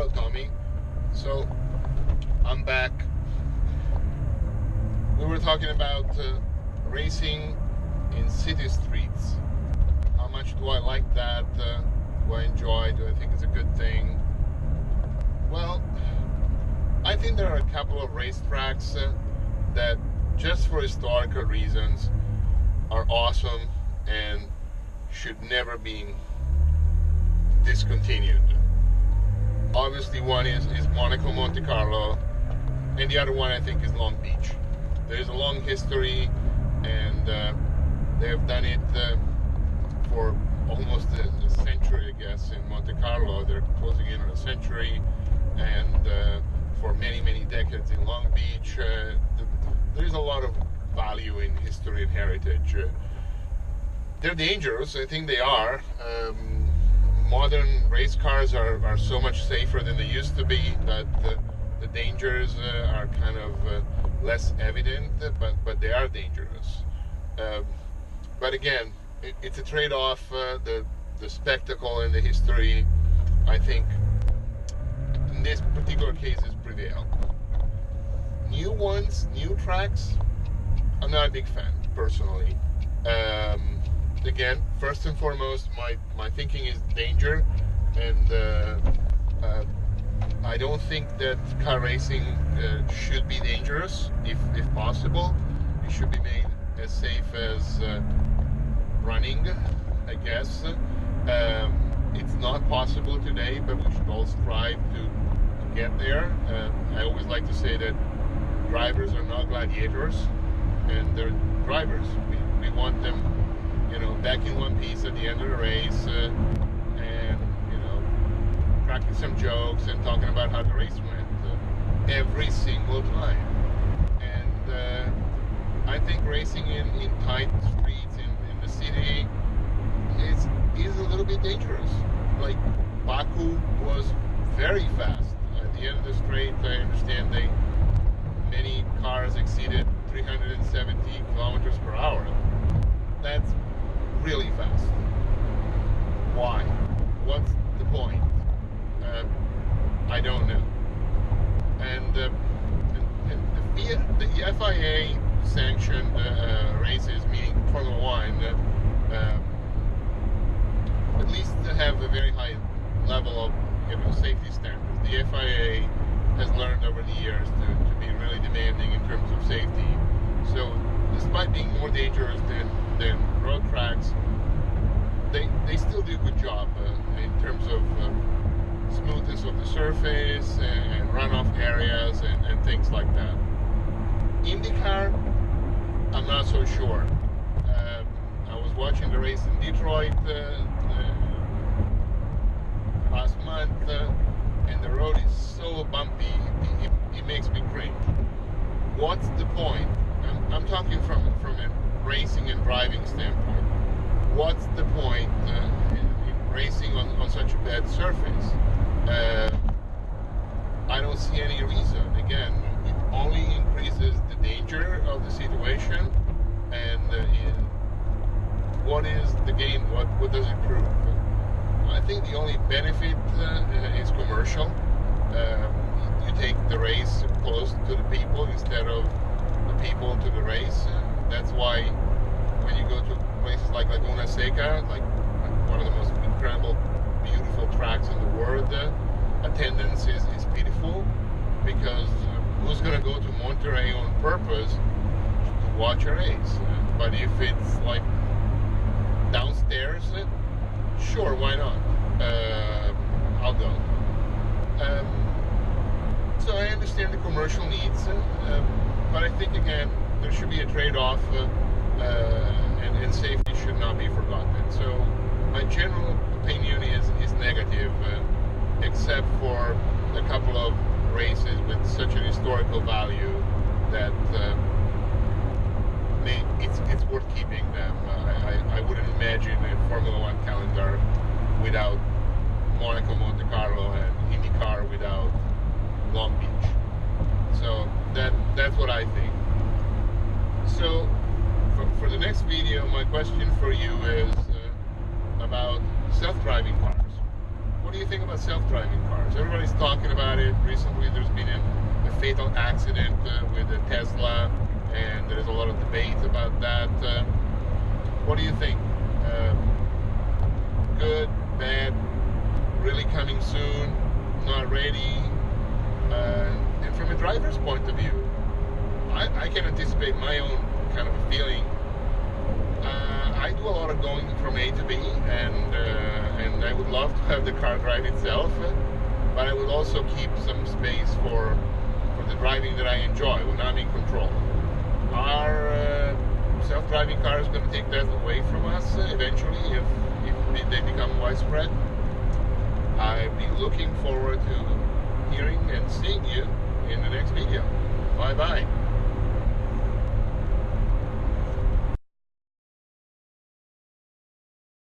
Ciao, Tommy. So, I'm back. We were talking about racing in city streets. How much do I like that? Do I enjoy? Do I think it's a good thing? Well, I think there are a couple of racetracks that, just for historical reasons, are awesome and should never be discontinued. Obviously, one is Monaco Monte Carlo, and the other one I think is Long Beach. There's a long history, and they've done it for almost a century, I guess. In Monte Carlo, they're closing in on a century, and for many decades in Long Beach. There's a lot of value in history and heritage. They're dangerous, I think they are. Modern race cars are so much safer than they used to be, that the dangers are kind of less evident, but they are dangerous. But again, it's a trade-off. The spectacle and the history, I think, in this particular cases prevail. New ones, new tracks, I'm not a big fan, personally. Again, first and foremost, my thinking is danger, and I don't think that car racing should be dangerous. If possible, it should be made as safe as running, I guess. It's not possible today, but we should all strive to get there. I always like to say that drivers are not gladiators, and they're drivers. We want them, back in one piece at the end of the race, and cracking some jokes and talking about how the race went every single time. And I think racing in tight streets in the city is a little bit dangerous. Like Baku was very fast. At the end of the straight, I understand many cars exceeded 370 kilometers per hour. That's really fast. Why? What's the point? I don't know. And the FIA sanctioned races, meaning Formula One, at least have a very high level of safety standards. The FIA has learned over the years to be really demanding in terms of safety. So, despite being more dangerous than road tracks, they still do a good job in terms of smoothness of the surface and runoff areas and things like that. IndyCar, I'm not so sure. I was watching the race in Detroit last month, and the road is so bumpy, it makes me cringe. What's the point? I'm talking from a racing and driving standpoint. What's the point in racing on such a bad surface? I don't see any reason. Again, it only increases the danger of the situation, and what is the gain? What does it prove? I think the only benefit is commercial. You take the race close to the people instead of the people to the race. That's why when you go to places like Laguna Seca, like one of the most incredible, beautiful tracks in the world, attendance is pitiful, because who's going to go to Monterey on purpose to watch a race? But if it's like downstairs, sure, why not? I'll go. So I understand the commercial needs, but I think, again, there should be a trade-off, and safety should not be forgotten. So my general opinion is negative, except for a couple of races with such an historical value that it's worth keeping them. I wouldn't imagine a Formula One calendar without Monaco Monte Carlo and IndyCar without Long Beach. So that's what I think. So for the next video, my question for you is about self-driving cars. what do you think about self-driving cars? Everybody's talking about it. Recently, there's been a fatal accident with a Tesla, and there's a lot of debate about that. What do you think? Good, bad, really coming soon, not ready? And from a driver's point of view, I can anticipate my own kind of a feeling. I do a lot of going from A to B, and I would love to have the car drive itself, but I would also keep some space for the driving that I enjoy when I'm in control. Are self-driving cars going to take that away from us eventually if they become widespread? I'll be looking forward to hearing and seeing you in the next video. Bye bye.